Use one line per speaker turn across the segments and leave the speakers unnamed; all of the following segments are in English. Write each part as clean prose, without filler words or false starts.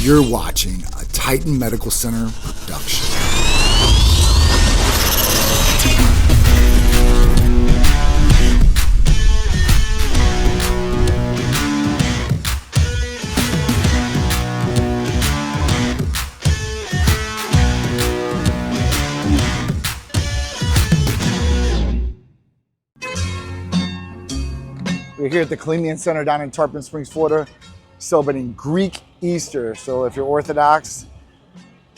You're watching a Titan Medical Center production. We're here at the Collegian Center down in Tarpon Springs, Florida, celebrating Greek Easter. So if you're Orthodox,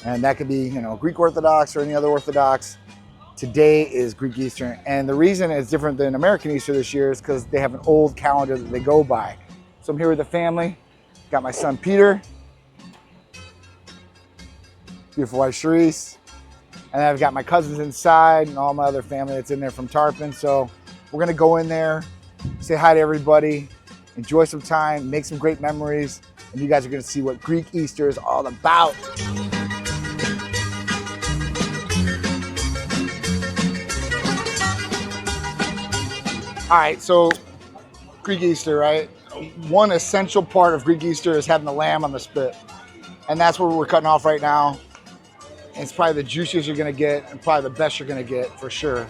and that could be, Greek Orthodox or any other Orthodox, today is Greek Easter. And the reason it's different than American Easter this year is because they have an old calendar that they go by. So I'm here with the family. Got my son Peter, beautiful wife Sharisse, and I've got my cousins inside and all my other family that's in there from Tarpon. So we're gonna go in there, say hi to everybody, enjoy some time, make some great memories, and you guys are gonna see what Greek Easter is all about. All right, so Greek Easter, right? One essential part of Greek Easter is having the lamb on the spit. And that's what we're cutting off right now. And it's probably the juiciest you're gonna get and probably the best you're gonna get for sure.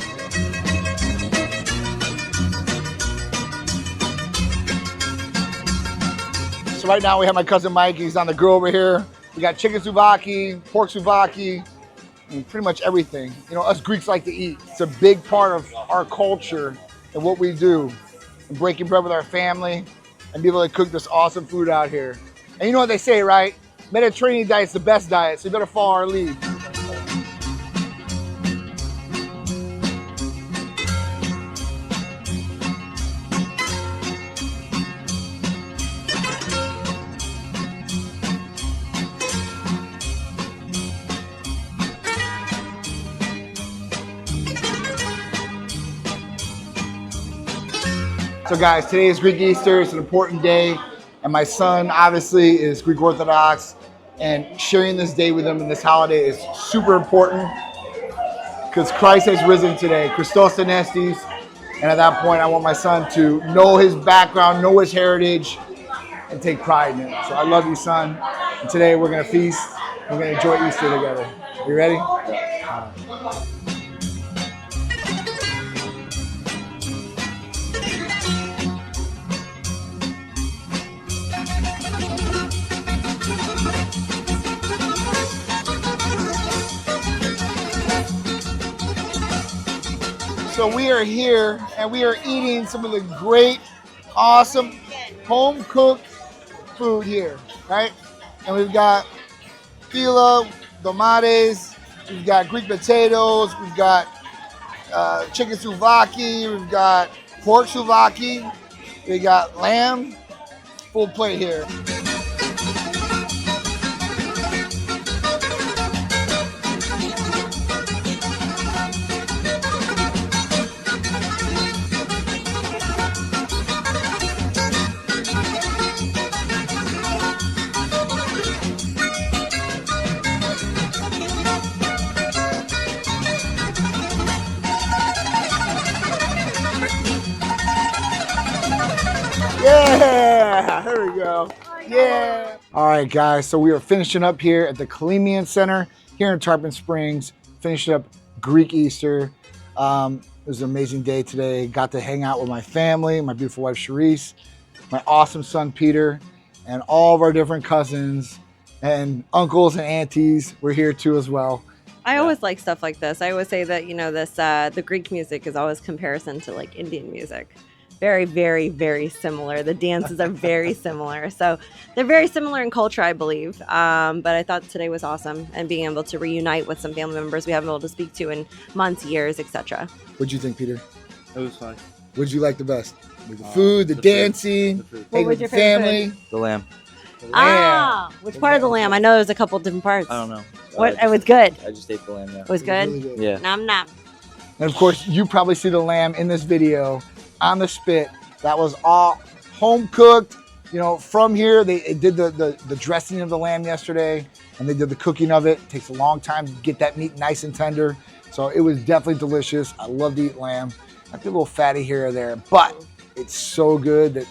So right now we have my cousin Mike, he's on the grill over here. We got chicken souvlaki, pork souvlaki, and pretty much everything. Us Greeks like to eat. It's a big part of our culture and what we do. And breaking bread with our family and be able to cook this awesome food out here. And you know what they say, right? Mediterranean diet's the best diet, so you better follow our lead. So guys, today is Greek Easter. It's an important day. And my son obviously is Greek Orthodox. And sharing this day with him in this holiday is super important because Christ has risen today. Christos Anastas. And at that point, I want my son to know his background, know his heritage, and take pride in it. So I love you, son. And today we're going to feast. We're going to enjoy Easter together. You ready? Yeah. So we are here and we are eating some of the great, awesome, home-cooked food here, right? And we've got fila, tomates, we've got Greek potatoes, we've got chicken souvlaki, we've got pork souvlaki, we got lamb, full plate here. Yeah, there we go. Yeah. All right, guys, so we are finishing up here at the Collegian Center here in Tarpon Springs, finishing up Greek Easter. It was an amazing day today. Got to hang out with my family, my beautiful wife, Sharisse, my awesome son, Peter, and all of our different cousins and uncles and aunties were here too as well.
I always like stuff like this. I always say that, the Greek music is always comparison to like Indian music. Very, very, very similar. The dances are very similar. So they're very similar in culture, I believe. But I thought today was awesome and being able to reunite with some family members we haven't been able to speak to in months, years, etc.
What'd you think, Peter?
It was fun.
What did you like the best? The food, the dancing,
What was your
family?
favorite
The lamb.
Which part of the lamb? I know there's a couple different parts.
I don't know.
It was good.
I just ate the lamb, yeah.
It was good?
Really good.
Yeah.
Nom nom.
And of course, you probably see the lamb in this video on the spit. That was all home cooked. From here, they did the dressing of the lamb yesterday, and they did the cooking of it. It takes a long time to get that meat nice and tender. So it was definitely delicious. I love to eat lamb. Might be a little fatty here or there, but it's so good that,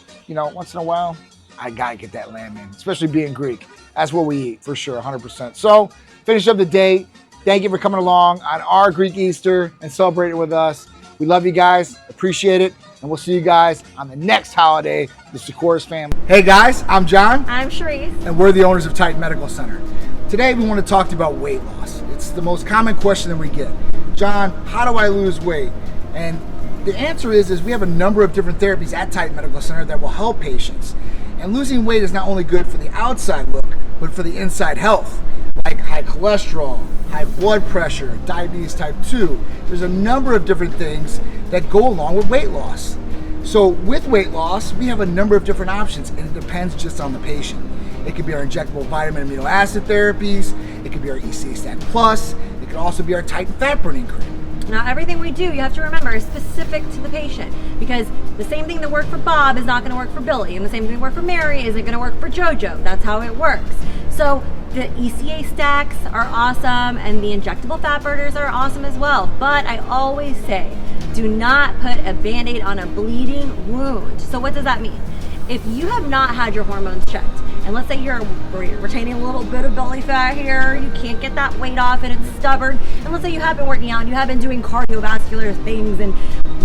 once in a while, I gotta get that lamb in, especially being Greek. That's what we eat for sure, 100%. So finish up the day. Thank you for coming along on our Greek Easter and celebrating with us. We love you guys, appreciate it, and we'll see you guys on the next holiday, the Tsikouris family. Hey guys, I'm John.
I'm Sharisse.
And we're the owners of Titan Medical Center. Today we want to talk to you about weight loss. It's the most common question that we get. John, how do I lose weight? And the answer is we have a number of different therapies at Titan Medical Center that will help patients. And losing weight is not only good for the outside look, but for the inside health, like high cholesterol, high blood pressure, diabetes type 2. There's a number of different things that go along with weight loss. So with weight loss, we have a number of different options, and it depends just on the patient. It could be our injectable vitamin amino acid therapies, it could be our ECA Stack Plus, it could also be our Titan fat burning cream.
Now, everything we do, you have to remember, is specific to the patient, because the same thing that worked for Bob is not going to work for Billy, and the same thing that worked for Mary isn't going to work for JoJo. That's how it works. So the ECA stacks are awesome, and the injectable fat burners are awesome as well. But I always say, do not put a Band-Aid on a bleeding wound. So what does that mean? If you have not had your hormones checked, and let's say you're retaining a little bit of belly fat here, you can't get that weight off and it's stubborn, and let's say you have been working out and you have been doing cardiovascular things and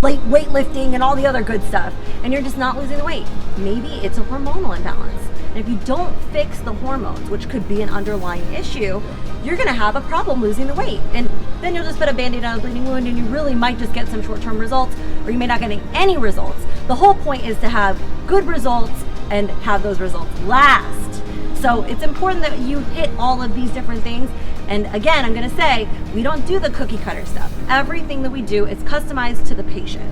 weightlifting and all the other good stuff, and you're just not losing the weight, maybe it's a hormonal imbalance. And if you don't fix the hormones, which could be an underlying issue, you're gonna have a problem losing the weight. And then you'll just put a Band-Aid on a bleeding wound and you really might just get some short-term results, or you may not get any results. The whole point is to have good results and have those results last. So it's important that you hit all of these different things. And again, I'm gonna say, we don't do the cookie cutter stuff. Everything that we do is customized to the patient.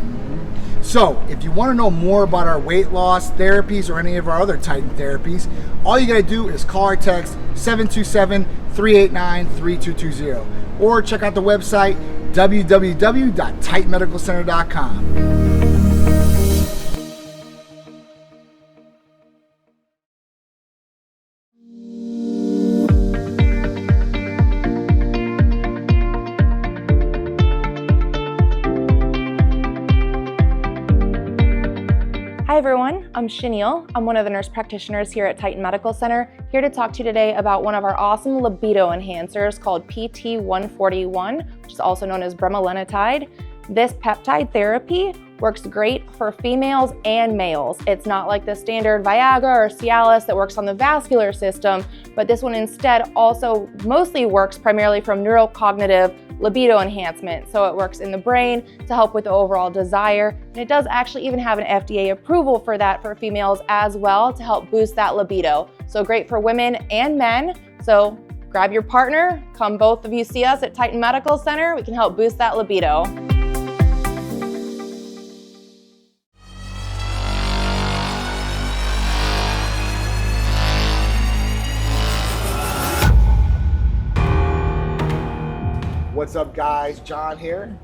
So if you want to know more about our weight loss therapies or any of our other Titan therapies, all you got to do is call or text 727-389-3220 or check out the website www.titanmedicalcenter.com.
Hi everyone, I'm Chenille. I'm one of the nurse practitioners here at Titan Medical Center, here to talk to you today about one of our awesome libido enhancers called PT141, which is also known as bremelanotide. This peptide therapy works great for females and males. It's not like the standard Viagra or Cialis that works on the vascular system, but this one instead also mostly works primarily from neurocognitive libido enhancement. So it works in the brain to help with the overall desire. And it does actually even have an FDA approval for that for females as well to help boost that libido. So great for women and men. So grab your partner, come both of you see us at Titan Medical Center. We can help boost that libido.
What's up guys, John here.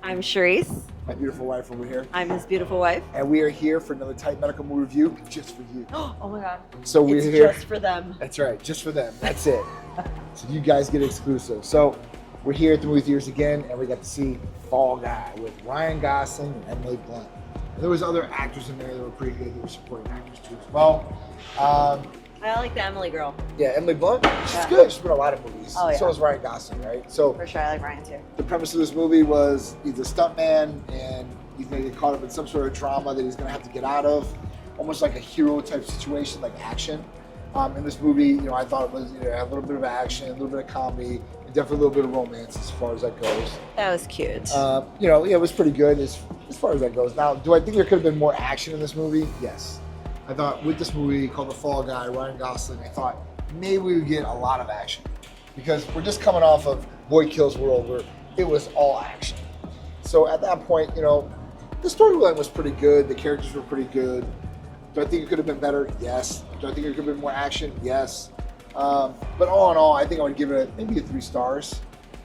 I'm Sharisse.
My beautiful wife over here.
I'm his beautiful wife.
And we are here for another Titan Medical review just for you.
Oh my God.
So we're
It's
here.
just for them.
That's right, just for them. That's it. So you guys get exclusive. So we're here at the movie theaters again, and we got to see Fall Guy with Ryan Gosling and Emily Blunt. And there was other actors in there that were pretty good. They were supporting actors too as well.
I like the Emily girl.
Yeah, Emily Blunt, she's
Yeah.
good. She's been in a lot of movies.
Oh, yeah.
So is Ryan Gosling, right? So
For sure, I like Ryan too.
the premise of this movie was he's a stuntman and he's gonna get caught up in some sort of drama that he's gonna have to get out of, almost like a hero type situation, like action. In this movie, you know, I thought it was a little bit of action, a little bit of comedy, and definitely a little bit of romance as far as that goes.
That was cute.
You know, yeah, it was pretty good as far as that goes. Now, do I think there could have been more action in this movie? Yes. I thought with this movie called The Fall Guy, Ryan Gosling, I thought maybe we would get a lot of action because we're just coming off of Boy Kills World where it was all action. So at that point, you know, the storyline was pretty good. The characters were pretty good. Do I think it could have been better? Yes. Do I think there could have been more action? Yes. But all in all, I think I would give it maybe a 3 stars.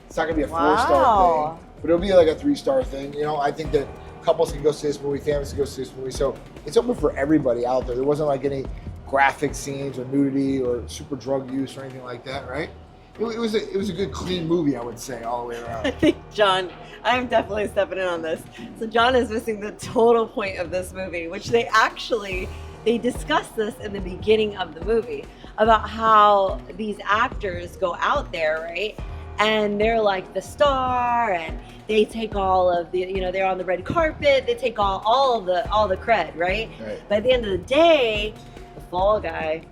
It's not gonna be a 4-star thing, but it'll be like a 3-star thing. You know, I think that couples can go see this movie, families can go see this movie. So it's open for everybody out there. There wasn't like any graphic scenes or nudity or super drug use or anything like that, right? It was a good, clean movie, I would say, all the way around.
I think John, I'm definitely stepping in on this. So John is missing the total point of this movie, which they actually they discuss this in the beginning of the movie about how these actors go out there, right? And they're like the star, and they take all of the, you know, they're on the red carpet, they take all the cred, right? But at the end of the day, the fall guy,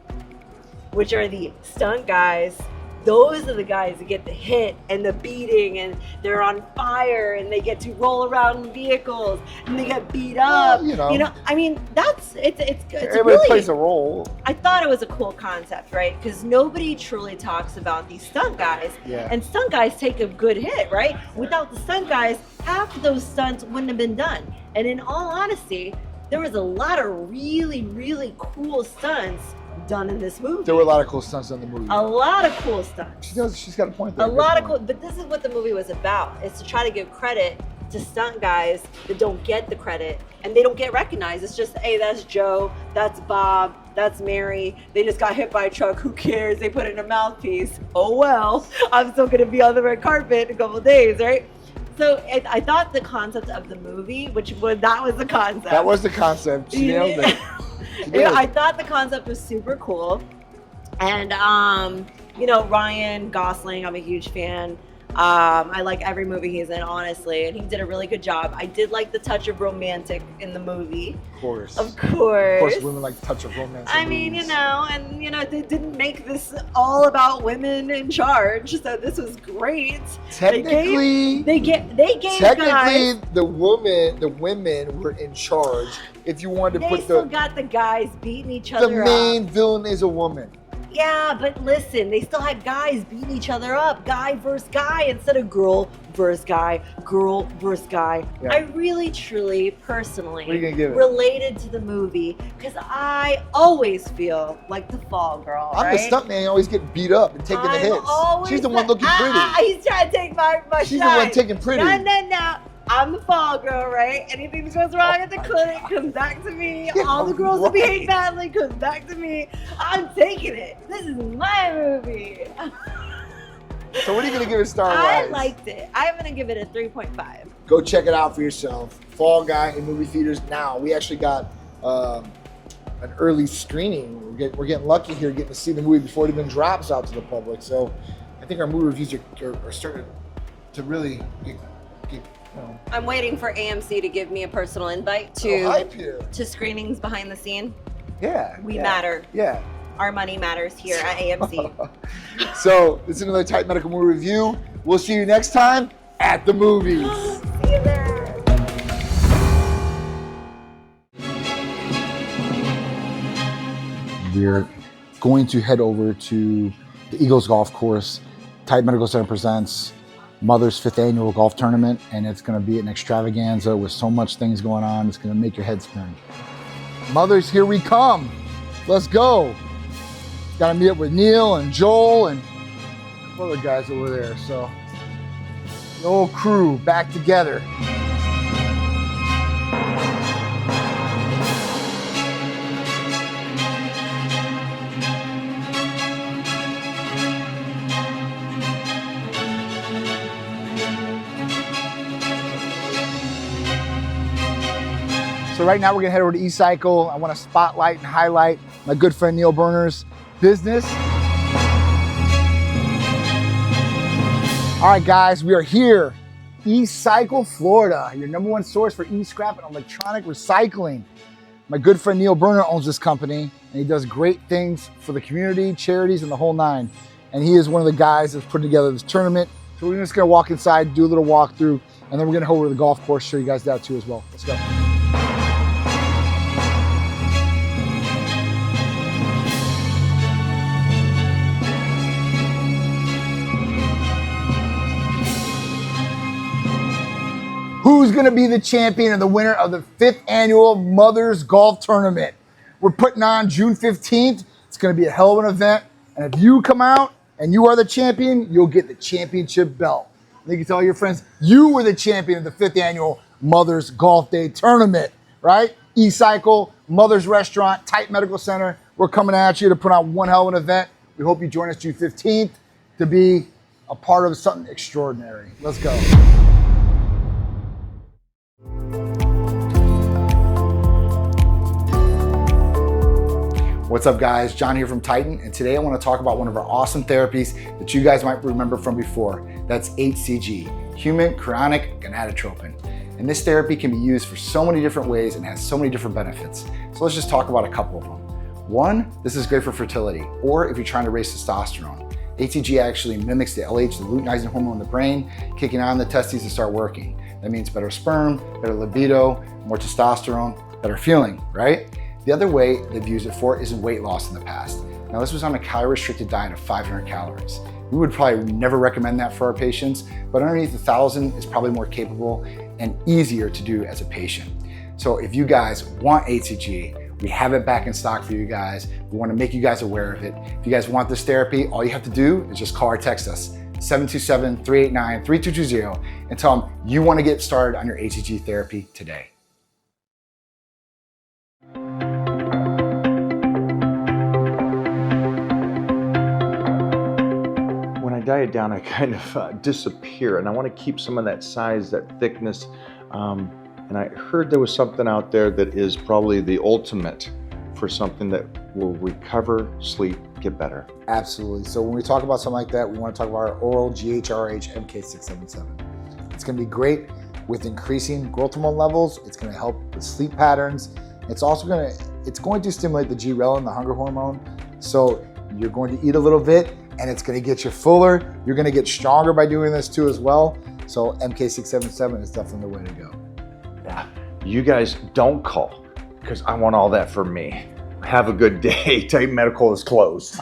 which are the stunt guys, those are the guys that get the hit and the beating, and they're on fire, and they get to roll around in vehicles, and they get beat up.
Well,
you know, I mean, it's
everybody
really,
plays a role.
I thought it was a cool concept, right? Because nobody truly talks about these stunt guys, and stunt guys take a good hit, right? Without the stunt guys, half of those stunts wouldn't have been done. And in all honesty, there was a lot of really, really cool stunts done in this movie.
There were a lot of cool stunts in the movie.
A lot of cool stunts.
She's got a point there.
A lot of cool, but this is what the movie was about. It's to try to give credit to stunt guys that don't get the credit and they don't get recognized. It's just, hey, that's Joe, that's Bob, that's Mary. They just got hit by a truck. Who cares? They put in a mouthpiece. Oh well, I'm still gonna be on the red carpet in a couple of days, right? So I thought the concept of the movie, that was the concept.
That was the concept. She nailed it.
I thought the concept was super cool. And, you know, Ryan Gosling, I'm a huge fan. I like every movie he's in, honestly, and he did a really good job. I did like the touch of romantic in the movie.
Of course.
Of course.
Women like the touch of romance.
I mean, you know, and you know, they didn't make this all about women in charge, so this was great.
Technically,
they gave
technically
guys,
the women were in charge. If you wanted to
they
put
still got the guys beating each other
the
up.
main villain is a woman.
Yeah, but listen, they still had guys beating each other up, guy versus guy, instead of girl versus guy, girl versus guy.
Yeah.
I really, truly, personally
What are you gonna give it?
related to the movie because I always feel like the fall girl,
I'm
right?
the stuntman. I always get beat up and taking the hits. She's the one looking pretty.
He's trying to take my
She's
shine.
the one taking pretty.
No. I'm the fall girl, right? Anything that goes wrong at the clinic comes back to me.
Yeah,
All the girls that behave
right.
badly comes back to me. I'm taking it. This is my movie.
So what are you gonna give it star
I
wise?
liked it. I'm gonna give it a 3.5.
Go check it out for yourself. Fall Guy in movie theaters now. We actually got an early screening. We're getting lucky here, getting to see the movie before it even drops out to the public. So I think our movie reviews are starting to really get.
I'm waiting for AMC to give me a personal invite
hype here.
to screenings behind the scene.
Yeah.
We matter.
Yeah.
Our money matters here at AMC.
So this is another TitanMedical movie review. We'll see you next time at the movies.
See you there.
We're going to head over to the Eagles Golf Course. TitanMedical Center presents Mother's 5th Annual Golf Tournament, and it's going to be an extravaganza with so much things going on. It's going to make your head spin. Mothers, here we come. Let's go. Got to meet up with Neil and Joel and a couple other guys over there. So the whole crew back together. So right now we're gonna head over to E-Cycle. I wanna spotlight and highlight my good friend Neil Berner's business. All right guys, we are here, E-Cycle, Florida, your #1 source for e-scrap and electronic recycling. My good friend Neil Berner owns this company, and he does great things for the community, charities, and the whole nine. And he is one of the guys that's putting together this tournament. So we're just gonna walk inside, do a little walkthrough, and then we're gonna head over to the golf course, show you guys that too as well. Let's go. Who's gonna be the champion and the winner of the 5th Annual Mothers Golf Tournament? We're putting on June 15th. It's gonna be a hell of an event. And if you come out and you are the champion, you'll get the championship belt. And you can tell your friends, you were the champion of the 5th Annual Mothers Golf Day Tournament, right? E-Cycle, Mothers Restaurant, TitanMedical Center. We're coming at you to put on one hell of an event. We hope you join us June 15th to be a part of something extraordinary. Let's go. What's up guys, John here from Titan, and today I want to talk about one of our awesome therapies that you guys might remember from before. That's HCG, Human Chorionic Gonadotropin. And this therapy can be used for so many different ways and has so many different benefits. So let's just talk about a couple of them. One, this is great for fertility, or if you're trying to raise testosterone. HCG actually mimics the LH, the luteinizing hormone in the brain, kicking on the testes to start working. That means better sperm, better libido, more testosterone, better feeling, right? The other way they've used it for is in weight loss in the past. Now this was on a calorie-restricted diet of 500 calories. We would probably never recommend that for our patients, but underneath 1,000 is probably more capable and easier to do as a patient. So if you guys want HCG, we have it back in stock for you guys. We want to make you guys aware of it. If you guys want this therapy, all you have to do is just call or text us, 727-389-3220, and tell them you want to get started on your HCG therapy today.
Diet down, I kind of disappear, and I want to keep some of that size, that thickness, and I heard there was something out there that is probably the ultimate for something that will recover, sleep, get better.
Absolutely. So when we talk about something like that, we want to talk about our oral GHRH MK677. It's going to be great with increasing growth hormone levels. It's going to help with sleep patterns. It's also going to stimulate the ghrelin, the hunger hormone. So you're going to eat a little bit, and it's going to get you fuller. You're going to get stronger by doing this too as well. So MK677 is definitely the way to go.
Yeah, you guys don't call because I want all that for me. Have a good day. TitanMedical is closed.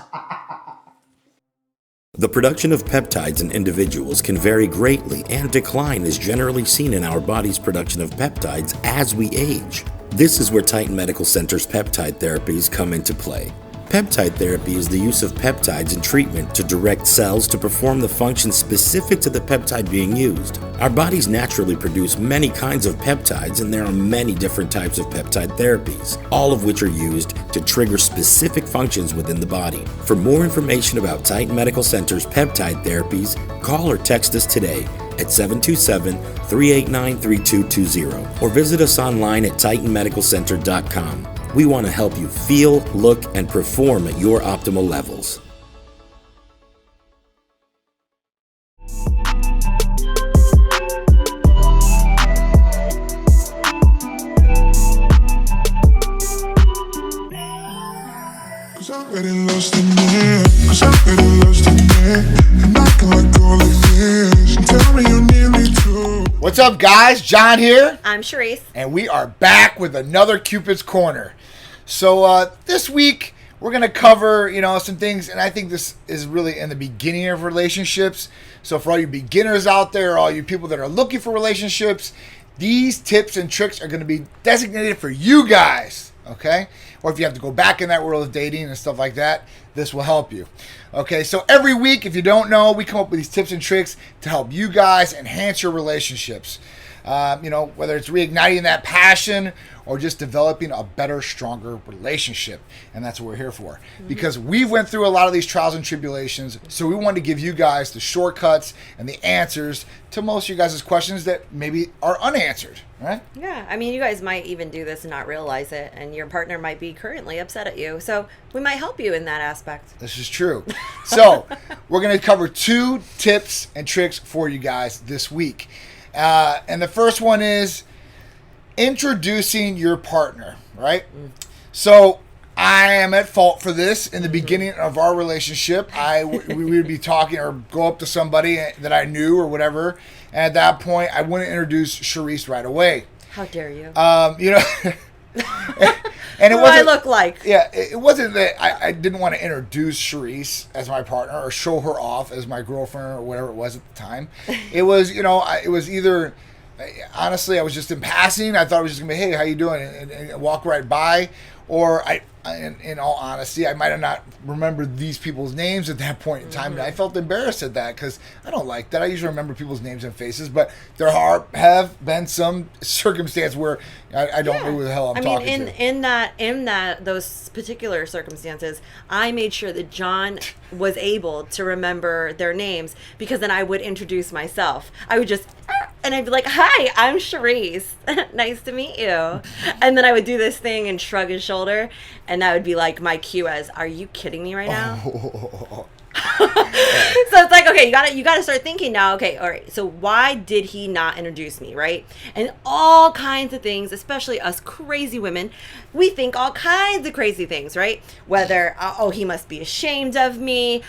The production of peptides in individuals can vary greatly, and decline is generally seen in our body's production of peptides as we age. This is where Titan Medical Center's peptide therapies come into play. Peptide therapy is the use of peptides in treatment to direct cells to perform the function specific to the peptide being used. Our bodies naturally produce many kinds of peptides, and there are many different types of peptide therapies, all of which are used to trigger specific functions within the body. For more information about Titan Medical Center's peptide therapies, call or text us today at 727-389-3220 or visit us online at TitanMedicalCenter.com. We want to help you feel, look, and perform at your optimal levels.
What's up guys, John here.
I'm Sharisse.
And we are back with another Cupid's Corner. So this week we're going to cover, some things, and I think this is really in the beginning of relationships. So for all you beginners out there, all you people that are looking for relationships, these tips and tricks are going to be designated for you guys, okay? Or if you have to go back in that world of dating and stuff like that, this will help you. Okay, so every week, if you don't know, we come up with these tips and tricks to help you guys enhance your relationships. Whether it's reigniting that passion or just developing a better, stronger relationship. And that's what we're here for. Because we went through a lot of these trials and tribulations, so we wanted to give you guys the shortcuts and the answers to most of you guys' questions that maybe are unanswered, right?
Yeah, I mean, you guys might even do this and not realize it, and your partner might be currently upset at you. So we might help you in that aspect.
This is true. So we're going to cover 2 tips and tricks for you guys this week. And the first one is introducing your partner, right? So I am at fault for this. In the beginning of our relationship, we would be talking or go up to somebody that I knew or whatever. And at that point, I wouldn't introduce Sharisse right away.
How dare you?
And it
what do
wasn't,
I look like?
Yeah, it wasn't that I didn't want to introduce Sharisse as my partner or show her off as my girlfriend or whatever it was at the time. It was, it was either, honestly, I was just in passing. I thought it was just going to be, hey, how you doing? And walk right by. Or in all honesty, I might have not remembered these people's names at that point in time. And I felt embarrassed at that because I don't like that. I usually remember people's names and faces, but there have been some circumstance where I don't know who the hell I'm talking to.
In those particular circumstances, I made sure that John was able to remember their names, because then I would introduce myself. I would just And I'd be like, hi, I'm Sharisse. Nice to meet you. And then I would do this thing and shrug his shoulder. And that would be like my cue as, are you kidding me right now? So it's like, okay, you gotta start thinking now, okay, all right, so why did he not introduce me, right? And all kinds of things, especially us crazy women, we think all kinds of crazy things, right? Whether, oh, he must be ashamed of me,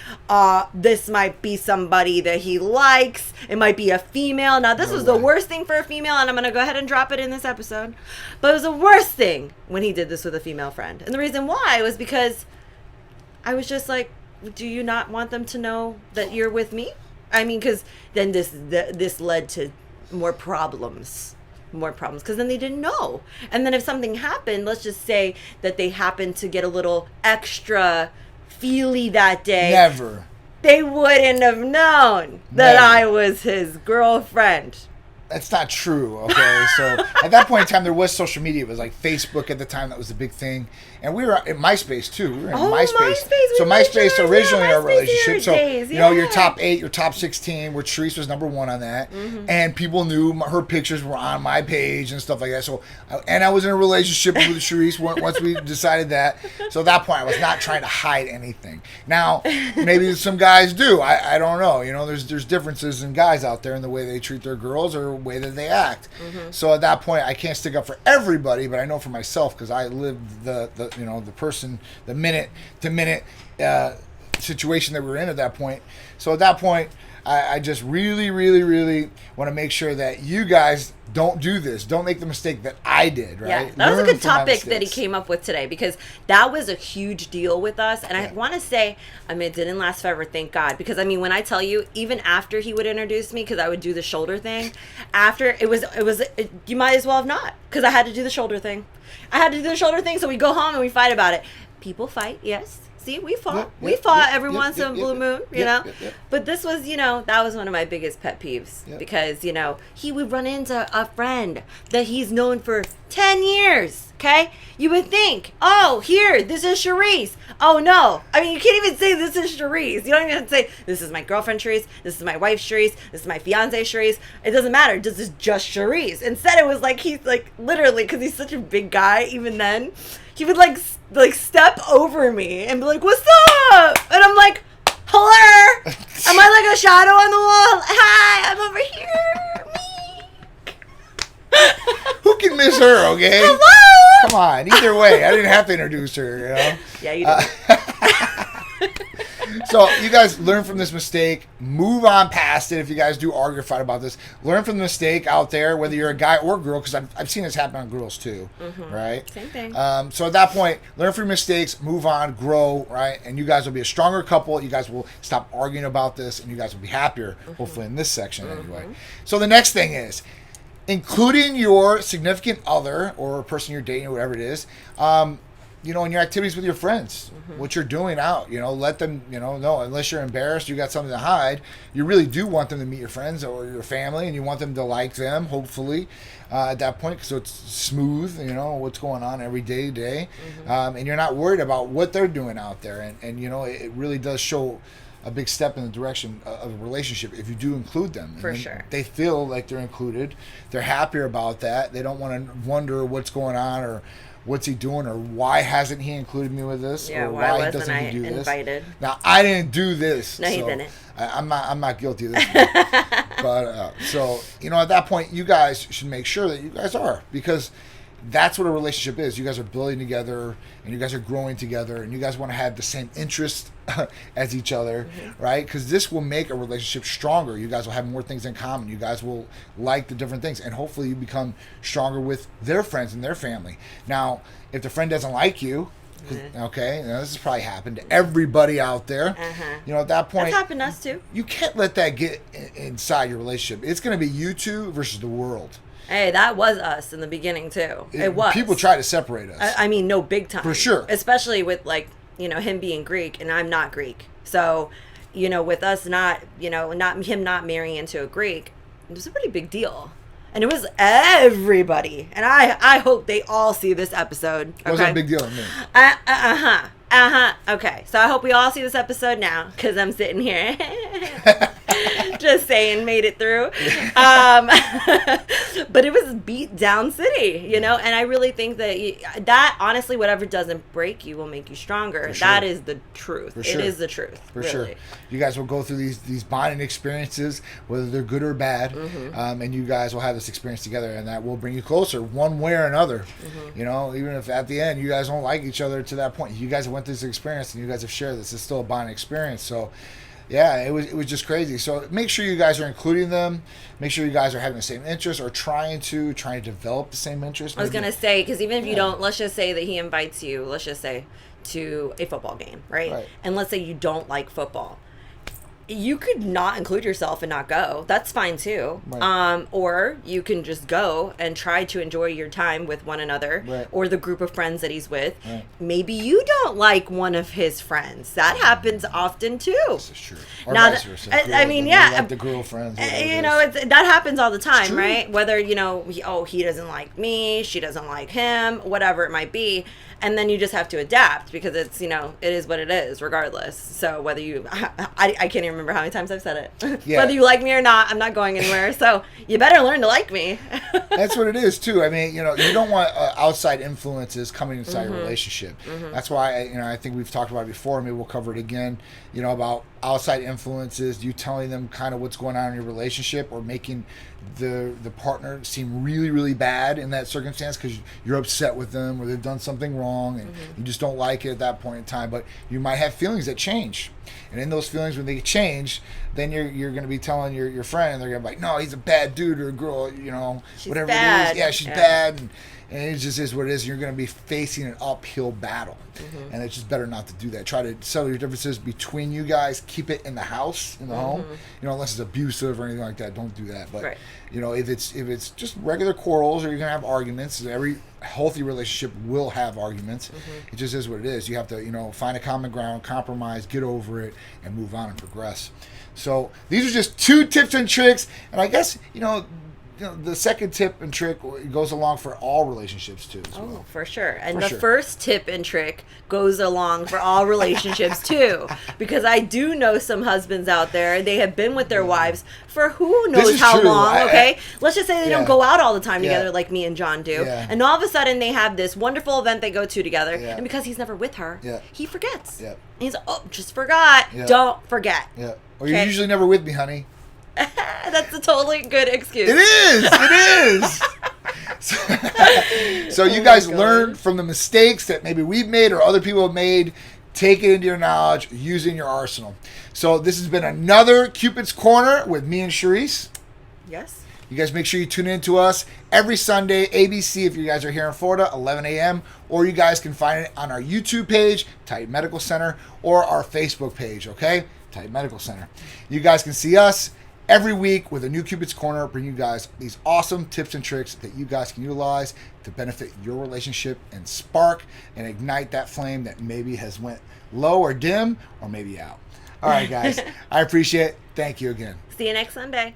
this might be somebody that he likes, it might be a female. Now, this was the worst thing for a female, and I'm gonna go ahead and drop it in this episode, but it was the worst thing when he did this with a female friend. And the reason why was because I was just like, do you not want them to know that you're with me? I mean, because then this led to more problems, because then they didn't know. And then if something happened, let's just say that they happened to get a little extra feely that day.
Never.
They wouldn't have known that I was his girlfriend.
That's not true, okay? So at that point in time, there was social media. It was like Facebook at the time. That was the big thing. And we were in MySpace, too. We were in MySpace.
So
MySpace originally our relationship. So,
days,
you know, your top 8, your top 16, where Sharisse was number 1 on that. Mm-hmm. And people knew her pictures were on my page and stuff like that. So, and I was in a relationship with Sharisse once we decided that. So at that point, I was not trying to hide anything. Now, maybe some guys do. I don't know. You know, there's differences in guys out there in the way they treat their girls or way that they act. Mm-hmm. So at that point, I can't stick up for everybody, but I know for myself because I lived the minute to minute situation that we were in at that point. So at that point, I just really, really, really want to make sure that you guys don't do this. Don't make the mistake that I did, right?
Yeah, that was a good topic that he came up with today because that was a huge deal with us. And I want to say, I mean, it didn't last forever, thank God. Because, I mean, when I tell you, even after he would introduce me, because I would do the shoulder thing, after you might as well have not, because I had to do the shoulder thing. So we go home and we fight about it. People fight, yes. See, we fought. We fought every once in a blue moon, you know? But this was, that was one of my biggest pet peeves because, he would run into a friend that he's known for 10 years, okay? You would think, oh, here, this is Sharisse. Oh, no. I mean, you can't even say this is Sharisse. You don't even say, this is my girlfriend Sharisse, this is my wife Sharisse, this is my fiance Sharisse. It doesn't matter. This is just Sharisse. Instead, it was like, he's like, literally, because he's such a big guy, even then, he would like step over me and be like, what's up? And I'm like, hello? Am I like a shadow on the wall? Hi, I'm over here.
Who can miss her, okay?
Hello?
Come on. Either way, I didn't have to introduce her, you know?
Yeah, you did.
So you guys learn from this mistake, move on past it. If you guys do argue or fight about this, learn from the mistake out there, whether you're a guy or a girl, because I've seen this happen on girls too, right?
Same thing.
So at that point, learn from your mistakes, move on, grow, right? And you guys will be a stronger couple. You guys will stop arguing about this, and you guys will be happier, hopefully in this section anyway. So the next thing is, including your significant other or person you're dating or whatever it is, in your activities with your friends, what you're doing out, let them, know, unless you're embarrassed, you got something to hide, you really do want them to meet your friends or your family, and you want them to like them, hopefully, at that point, so it's smooth, what's going on every day to day, and you're not worried about what they're doing out there, and it really does show a big step in the direction of a relationship if you do include them.
For sure.
They feel like they're included, they're happier about that, they don't want to wonder what's going on or what's he doing, or why hasn't he included me with this,
or
why doesn't he do
invited?
This? Now, I didn't do this.
No, he didn't.
I'm not guilty of this. But so at that point, you guys should make sure that you guys are, because that's what a relationship is. You guys are building together, and you guys are growing together, and you guys want to have the same interest as each other, right? Because this will make a relationship stronger. You guys will have more things in common. You guys will like the different things, and hopefully you become stronger with their friends and their family. Now, if the friend doesn't like you, okay, this has probably happened to everybody out there. At that point,
that's happened to us too.
You can't let that get inside your relationship. It's going to be you two versus the world.
Hey, that was us in the beginning too. It was.
People try to separate us.
I mean, no, big time.
For sure.
Especially with him being Greek and I'm not Greek. So, with us not marrying into a Greek, it was a pretty big deal. And it was everybody. And I hope they all see this episode. Okay?
It wasn't a big deal to me.
Okay. So I hope we all see this episode now, because I'm sitting here. Just saying, made it through. But it was beat down city, you know, and I really think that honestly, whatever doesn't break you will make you stronger.
Sure.
That is the truth.
For sure.
It is the truth.
For
really.
sure. You guys will go through these bonding experiences, whether they're good or bad, and you guys will have this experience together, and that will bring you closer one way or another. You know, even if at the end you guys don't like each other to that point, you guys have went through this experience and you guys have shared this. It's still a bonding experience. So yeah, it was just crazy. So make sure you guys are including them. Make sure you guys are having the same interests or trying to develop the same interests.
I was going to say, because even if you don't, let's just say that he invites you, let's just say, to a football game, right? And let's say you don't like football. You could not include yourself and not go. That's fine too. Or you can just go and try to enjoy your time with one another or the group of friends that he's with. Maybe you don't like one of his friends. That happens often too.
This is true. Or
Now,
vice versa.
I mean, yeah.
Like the girlfriends.
You know, that happens all the time, right? Whether, you know, he doesn't like me, she doesn't like him, whatever it might be. And then you just have to adapt because it's, you know, it is what it is regardless. So whether you, I can't even remember how many times I've said it.
Yeah.
Whether you like me or not, I'm not going anywhere. So you better learn to like me.
That's what it is too. I mean, you know, you don't want outside influences coming inside your relationship. That's why, you know, I think we've talked about it before. Maybe we'll cover it again, you know, about outside influences, you telling them kind of what's going on in your relationship or making the partner seem really, really bad in that circumstance because you're upset with them or they've done something wrong and you just don't like it at that point in time. But you might have feelings that change. And in those feelings, when they change, then you're going to be telling your friend, and they're going to be like, no, he's a bad dude or a girl, you know,
She's
whatever
bad.
it is. Yeah, she's bad. And it just is what it is. You're going to be facing an uphill battle. And it's just better not to do that. Try to settle your differences between you guys. Keep it in the house, in the home. You know, unless it's abusive or anything like that, don't do that. But, you know, if it's just regular quarrels or you're going to have arguments, every healthy relationship will have arguments. It just is what it is. You have to, you know, find a common ground, compromise, get over it, and move on and progress. So these are just 2 tips and tricks. And I guess, you know, the second tip and trick goes along for all relationships too. As well.
For sure. And first tip and trick goes along for all relationships too. Because I do know some husbands out there, they have been with their wives for who knows how long, okay? Let's just say they don't go out all the time together like me and John do. And all of a sudden they have this wonderful event they go to together. And because he's never with her, he forgets. And he's like, oh, just forgot. Don't forget.
Or you're usually never with me, honey.
That's a totally good excuse.
It is. So you guys learn from the mistakes that maybe we've made or other people have made. Take it into your knowledge, use it in your arsenal. So this has been another Cupid's Corner with me and Sharisse.
Yes.
You guys make sure you tune in to us every Sunday, ABC, if you guys are here in Florida, 11 a.m. Or you guys can find it on our YouTube page, Titan Medical Center, or our Facebook page, okay? Titan Medical Center. You guys can see us every week with a new Cupid's Corner, bring you guys these awesome tips and tricks that you guys can utilize to benefit your relationship and spark and ignite that flame that maybe has went low or dim or maybe out. All right, guys. I appreciate it. Thank you again.
See you next Sunday.